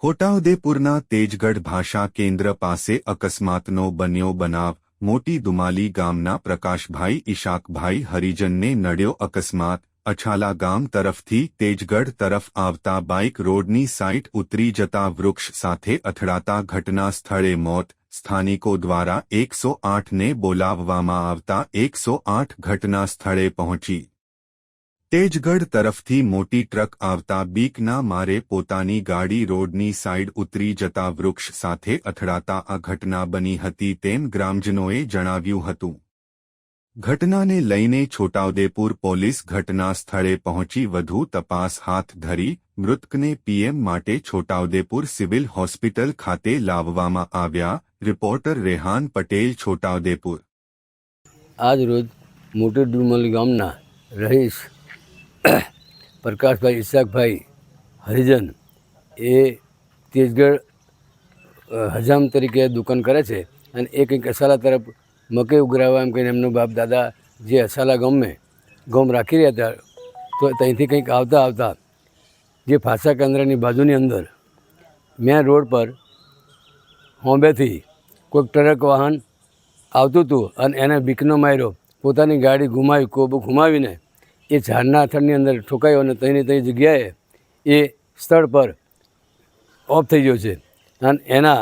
છોટાઉદેપુરના તેજગઢ ભાષા કેન્દ્ર પાસે અકસ્માતનો બન્યો બનાવ. મોટી દુમાલી ગામના પ્રકાશભાઈ ઈશાકભાઈ હરિજનને નડ્યો અકસ્માત. અછાલા ગામ તરફથી તેજગઢ તરફ આવતા બાઇક રોડની સાઇટ ઉતરી જતા વૃક્ષ સાથે અથડાતા ઘટના સ્થળે મોત. સ્થાનિકો દ્વારા 108ને બોલાવવામાં આવતા 108 ઘટના સ્થળે પહોંચી. તેજગઢ તરફથી મોટી ટ્રક આવતા બીકના મારે પોતાની ગાડી રોડની સાઇડ ઉતરી જતા વૃક્ષ સાથે અથડાતા આ ઘટના બની હતી તેમ ગ્રામજનોએ જણાવ્યું હતું. ઘટનાને લઈને છોટાઉદેપુર પોલીસ ઘટના સ્થળે પહોંચી વધુ તપાસ હાથ ધરી. મૃતકને પીએમ માટે છોટાઉદેપુર સિવિલ હોસ્પિટલ ખાતે લાવવામાં આવ્યા. રિપોર્ટર રેહાન પટેલ, છોટાઉદેપુર. આજ રોજ મોટી ડુમલી ગામના રહીશ પ્રકાશભાઈ ઈશાકભાઈ હરિજન એ તેજગઢ હજામ તરીકે દુકાન કરે છે અને એ કંઈક અસાલા તરફ મકઈ ઉગરાવવા એમ કહીને એમનો બાપ દાદા જે અસાલા ગામ રાખી રહ્યા હતા તો ત્યાંથી કંઈક આવતા જે ભાષા કેન્દ્રની બાજુની અંદર મેં રોડ પર હોંબેથી કોઈક ટ્રક વાહન આવતું હતું અને એને બીકનો માર્યો. પોતાની ગાડી ઘુમાવીને એ ઝાડના અથડની અંદર ઠોકાયો અને તેની જગ્યાએ એ સ્થળ પર ઓફ થઈ ગયો છે. અને એના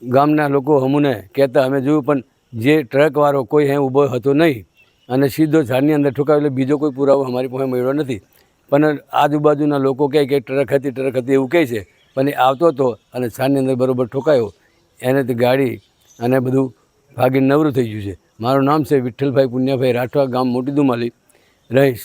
ગામના લોકો અમને કહેતા અમે જોયું પણ જે ટ્રકવાળો કોઈ અહીં ઊભો હતો નહીં અને સીધો ઝાડની અંદર ઠોકાયો. એટલે બીજો કોઈ પુરાવો અમારી પાસે મળ્યો નથી. પણ આજુબાજુના લોકો કહે કે ટ્રક હતી એવું કહે છે. પણ એ આવતો હતો અને ઝાડની અંદર બરાબર ઠોકાયો. એને તે ગાડી અને બધું ભાગીને નવરું થઈ ગયું છે. મારું નામ છે વિઠ્ઠલભાઈ પુણ્યાભાઈ રાઠવા, ગામ મોટી દુમાલી, રહીશ